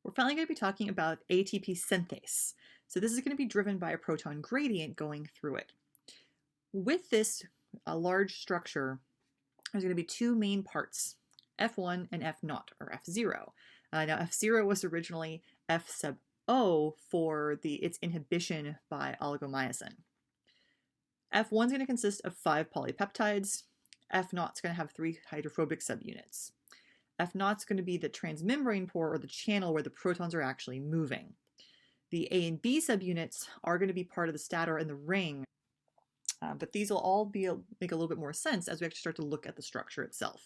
we're finally going to be talking about ATP synthase. So this is going to be driven by a proton gradient going through it. With this large structure, there's going to be two main parts, F1 and F0, or F0. Now F0 was originally F sub O for its inhibition by oligomyosin. F1 is going to consist of 5 polypeptides. F0 is going to have 3 hydrophobic subunits. F0 is going to be the transmembrane pore, or the channel where the protons are actually moving. The A and B subunits are going to be part of the stator and the ring, but these will all make a little bit more sense as we actually start to look at the structure itself.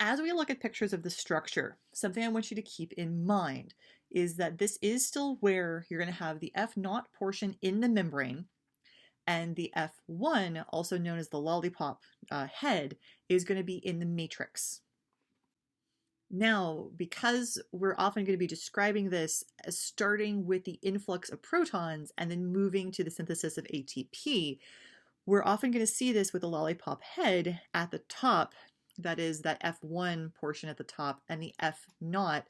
As we look at pictures of the structure, something I want you to keep in mind is that this is still where you're going to have the F0 portion in the membrane, and the F1, also known as the lollipop head, is going to be in the matrix. Now, because we're often going to be describing this as starting with the influx of protons and then moving to the synthesis of ATP, we're often going to see this with the lollipop head at the top, that is that F1 portion at the top, and the F0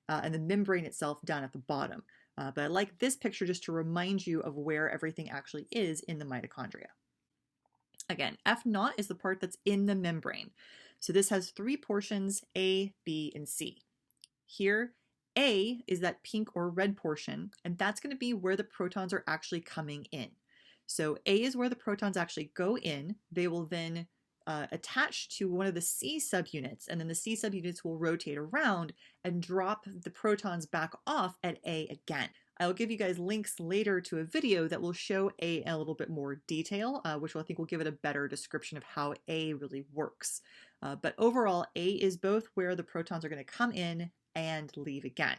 and the membrane itself down at the bottom. But I like this picture just to remind you of where everything actually is in the mitochondria. Again, F0 is the part that's in the membrane. So this has 3 portions, A, B, and C. Here, A is that pink or red portion, and that's going to be where the protons are actually coming in. So A is where the protons actually go in. They will then attach to one of the C subunits, and then the C subunits will rotate around and drop the protons back off at A again. I'll give you guys links later to a video that will show A in a little bit more detail, which I think will give it a better description of how A really works. But overall, A is both where the protons are going to come in and leave again.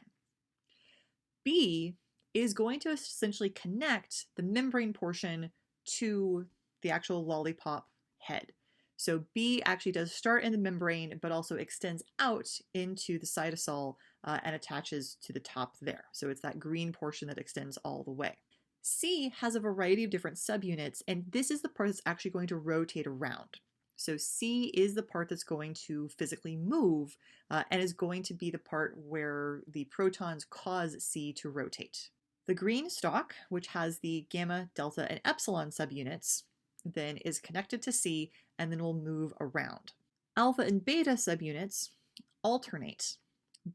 B is going to essentially connect the membrane portion to the actual lollipop head. So B actually does start in the membrane, but also extends out into the cytosol and attaches to the top there. So it's that green portion that extends all the way. C has a variety of different subunits, and this is the part that's actually going to rotate around. So C is the part that's going to physically move and is going to be the part where the protons cause C to rotate. The green stalk, which has the gamma, delta, and epsilon subunits, then is connected to C and then will move around. Alpha and beta subunits alternate.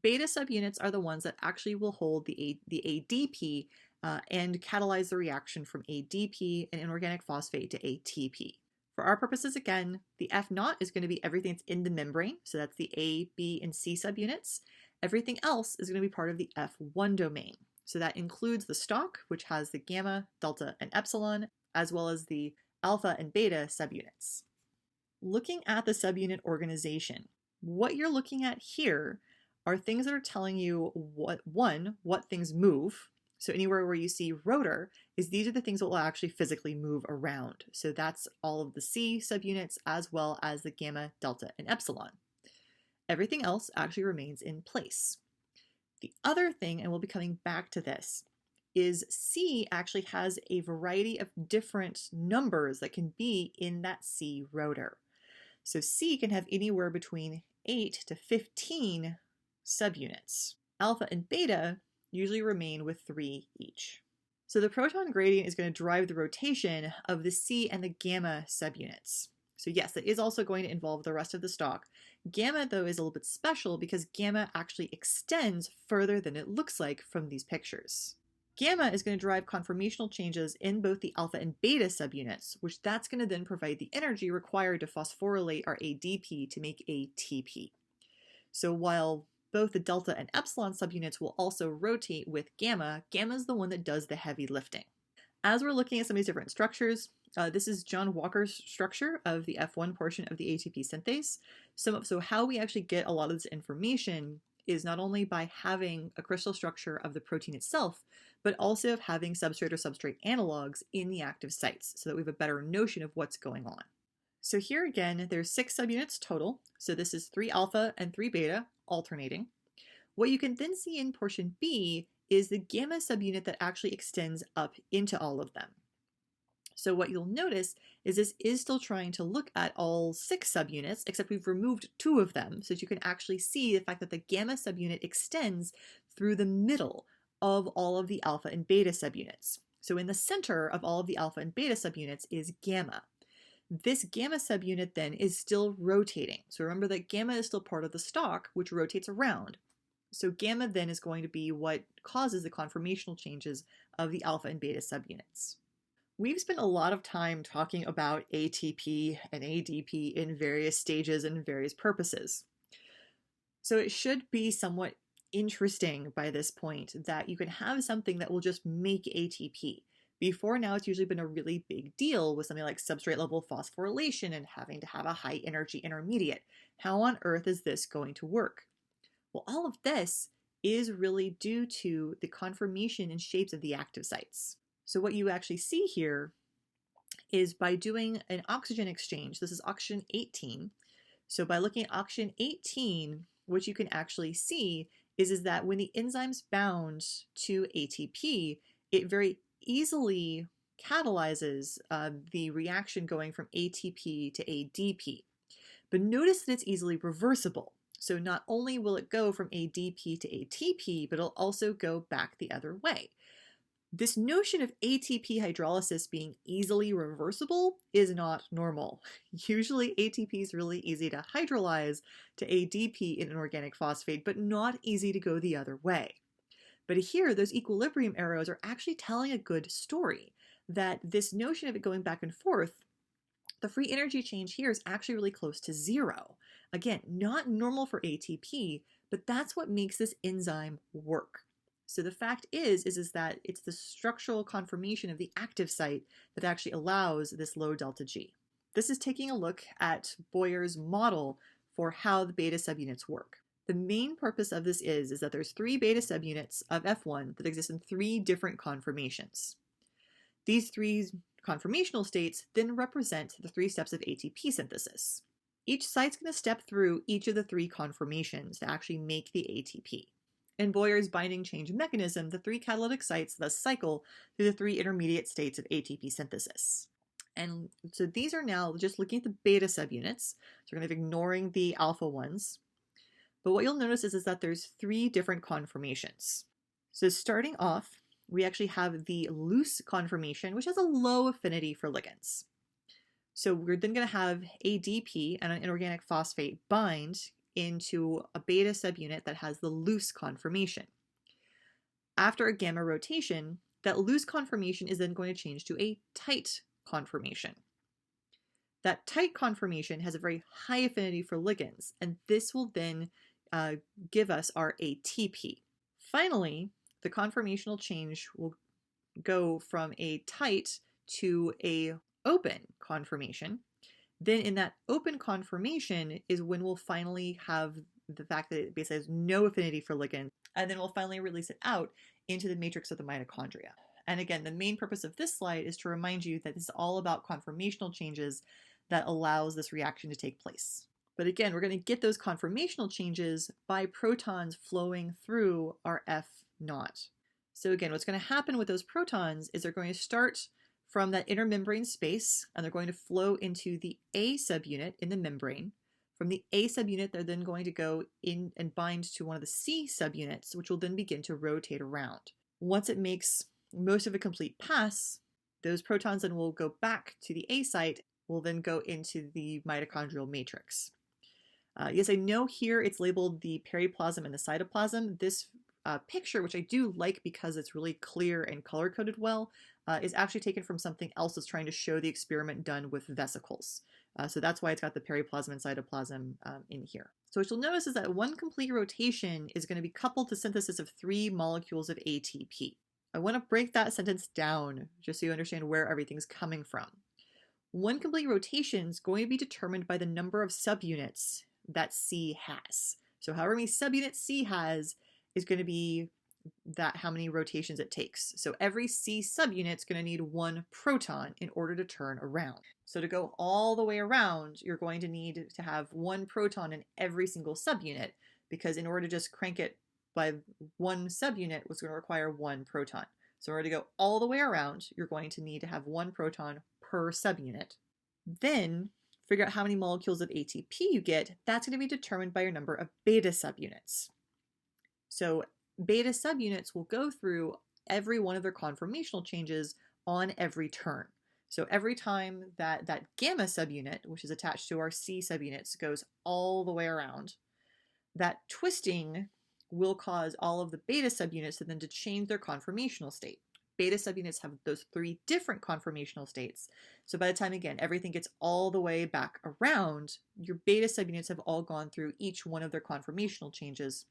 Beta subunits are the ones that actually will hold the ADP and catalyze the reaction from ADP, an inorganic phosphate, to ATP. For our purposes, again, the F0 is going to be everything that's in the membrane, so that's the A, B, and C subunits. Everything else is going to be part of the F1 domain. So that includes the stalk, which has the gamma, delta, and epsilon, as well as the alpha and beta subunits. Looking at the subunit organization, what you're looking at here are things that are telling you what things move. So anywhere where you see rotor, these are the things that will actually physically move around. So that's all of the C subunits as well as the gamma, delta, and epsilon. Everything else actually remains in place. The other thing, and we'll be coming back to this, is C actually has a variety of different numbers that can be in that C rotor. So C can have anywhere between 8 to 15 subunits. Alpha and beta usually remain with 3 each. So the proton gradient is going to drive the rotation of the C and the gamma subunits. So yes, it is also going to involve the rest of the stalk. Gamma, though, is a little bit special because gamma actually extends further than it looks like from these pictures. Gamma is going to drive conformational changes in both the alpha and beta subunits, which that's going to then provide the energy required to phosphorylate our ADP to make ATP. So while both the delta and epsilon subunits will also rotate with gamma, gamma is the one that does the heavy lifting. As we're looking at some of these different structures, this is John Walker's structure of the F1 portion of the ATP synthase. So how we actually get a lot of this information is not only by having a crystal structure of the protein itself, but also of having substrate or substrate analogs in the active sites so that we have a better notion of what's going on. So here again, there's 6 subunits total. So this is 3 alpha and 3 beta alternating. What you can then see in portion B is the gamma subunit that actually extends up into all of them. So what you'll notice is this is still trying to look at all 6 subunits, except we've removed 2 of them, so that you can actually see the fact that the gamma subunit extends through the middle of all of the alpha and beta subunits. So in the center of all of the alpha and beta subunits is gamma. This gamma subunit then is still rotating. So remember that gamma is still part of the stalk, which rotates around. So gamma then is going to be what causes the conformational changes of the alpha and beta subunits. We've spent a lot of time talking about ATP and ADP in various stages and various purposes. So it should be somewhat interesting by this point that you can have something that will just make ATP. Before now, it's usually been a really big deal with something like substrate level phosphorylation and having to have a high energy intermediate. How on earth is this going to work? Well, all of this is really due to the conformation and shapes of the active sites. So what you actually see here is by doing an oxygen exchange, this is oxygen 18. So by looking at oxygen 18, what you can actually see is that when the enzyme's bound to ATP, it very easily catalyzes the reaction going from ATP to ADP. But notice that it's easily reversible. So not only will it go from ADP to ATP, but it'll also go back the other way. This notion of ATP hydrolysis being easily reversible is not normal. Usually ATP is really easy to hydrolyze to ADP in an organic phosphate, but not easy to go the other way. But here, those equilibrium arrows are actually telling a good story, that this notion of it going back and forth, the free energy change here is actually really close to 0. Again, not normal for ATP, but that's what makes this enzyme work. So the fact is that it's the structural conformation of the active site that actually allows this low delta G. This is taking a look at Boyer's model for how the beta subunits work. The main purpose of this is that there's 3 beta subunits of F1 that exist in 3 different conformations. These 3 conformational states then represent the 3 steps of ATP synthesis. Each site's going to step through each of the 3 conformations to actually make the ATP. In Boyer's binding change mechanism, the 3 catalytic sites thus cycle through the 3 intermediate states of ATP synthesis. And so these are now just looking at the beta subunits, so we're kind of ignoring the alpha ones. But what you'll notice is that there's 3 different conformations. So starting off, we actually have the loose conformation, which has a low affinity for ligands. So we're then going to have ADP and an inorganic phosphate bind into a beta subunit that has the loose conformation. After a gamma rotation, that loose conformation is then going to change to a tight conformation. That tight conformation has a very high affinity for ligands, and this will then give us our ATP. Finally, the conformational change will go from a tight to a open conformation. Then in that open conformation is when we'll finally have the fact that it basically has no affinity for ligands, and then we'll finally release it out into the matrix of the mitochondria. And again, the main purpose of this slide is to remind you that this is all about conformational changes that allows this reaction to take place. But again, we're going to get those conformational changes by protons flowing through our F naught. So again, what's going to happen with those protons is they're going to start from that intermembrane space, and they're going to flow into the A subunit in the membrane. From the A subunit, they're then going to go in and bind to one of the C subunits, which will then begin to rotate around. Once it makes most of a complete pass, those protons then will go back to the A site, will then go into the mitochondrial matrix. Yes, I know here it's labeled the periplasm and the cytoplasm. This picture, which I do like because it's really clear and color-coded well, is actually taken from something else that's trying to show the experiment done with vesicles. So that's why it's got the periplasm and cytoplasm in here. So what you'll notice is that one complete rotation is going to be coupled to synthesis of 3 molecules of ATP. I want to break that sentence down just so you understand where everything's coming from. One complete rotation is going to be determined by the number of subunits that C has. So however many subunits C has is going to be that how many rotations it takes. So every C subunit is going to need 1 proton in order to turn around. So to go all the way around, you're going to need to have 1 proton in every single subunit, because in order to just crank it by 1 subunit was going to require 1 proton. So in order to go all the way around, you're going to need to have 1 proton per subunit. Then figure out how many molecules of ATP you get. That's going to be determined by your number of beta subunits. So beta subunits will go through every one of their conformational changes on every turn. So every time that gamma subunit, which is attached to our C subunits, goes all the way around, that twisting will cause all of the beta subunits then to change their conformational state. Beta subunits have those 3 different conformational states. So by the time, again, everything gets all the way back around, your beta subunits have all gone through each one of their conformational changes,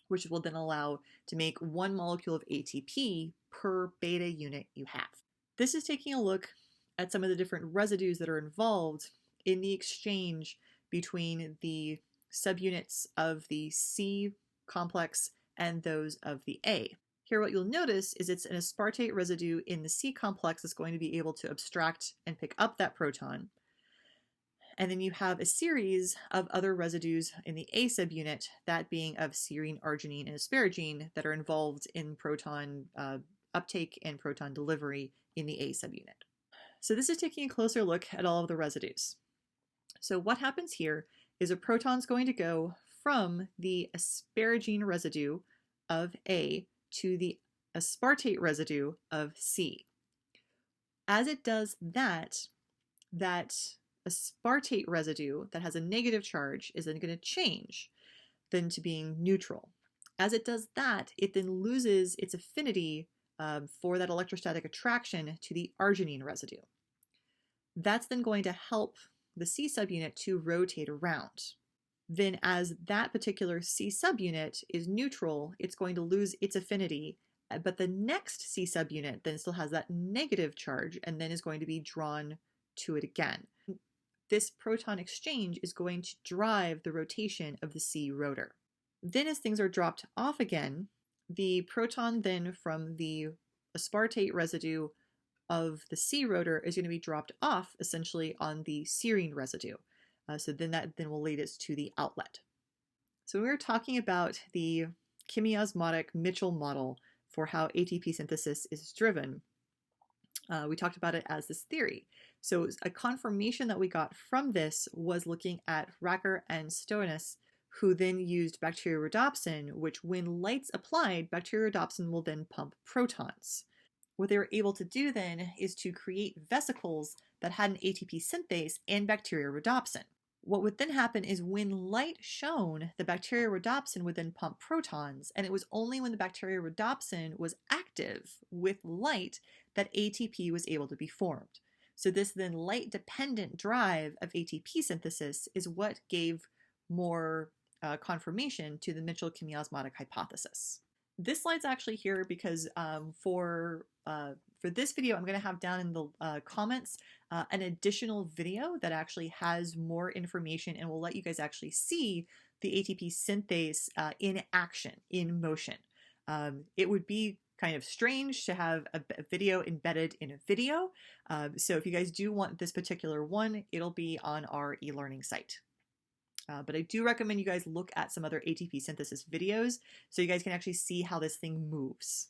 which will then allow to make 1 molecule of ATP per beta unit you have. This is taking a look at some of the different residues that are involved in the exchange between the subunits of the C complex and those of the A. Here what you'll notice is it's an aspartate residue in the C complex that's going to be able to abstract and pick up that proton. And then you have a series of other residues in the A subunit, that being of serine, arginine, and asparagine, that are involved in proton uptake and proton delivery in the A subunit. So this is taking a closer look at all of the residues. So what happens here is a proton's going to go from the asparagine residue of A to the aspartate residue of C. As it does that aspartate residue that has a negative charge is then going to change then to being neutral. As it does that, it then loses its affinity for that electrostatic attraction to the arginine residue. That's then going to help the C subunit to rotate around. Then as that particular C subunit is neutral, it's going to lose its affinity, but the next C subunit then still has that negative charge and then is going to be drawn to it again. This proton exchange is going to drive the rotation of the C rotor. Then as things are dropped off again, the proton then from the aspartate residue of the C rotor is going to be dropped off essentially on the serine residue. So then that will lead us to the outlet. So we were talking about the chemiosmotic Mitchell model for how ATP synthesis is driven. We talked about it as this theory. So a confirmation that we got from this was looking at Racker and Stoenis, who then used bacteriorhodopsin, which when light's applied, bacteriorhodopsin will then pump protons. What they were able to do then is to create vesicles that had an ATP synthase and bacteriorhodopsin. What would then happen is when light shone, the bacteriorhodopsin would then pump protons, and it was only when the bacteriorhodopsin was active with light that ATP was able to be formed. So this then light-dependent drive of ATP synthesis is what gave more confirmation to the Mitchell chemiosmotic hypothesis. This slide's actually here because for this video, I'm going to have down in the comments an additional video that actually has more information and will let you guys actually see the ATP synthase in action, in motion. It would be kind of strange to have a video embedded in a video. So if you guys do want this particular one, it'll be on our e-learning site. But I do recommend you guys look at some other ATP synthesis videos so you guys can actually see how this thing moves.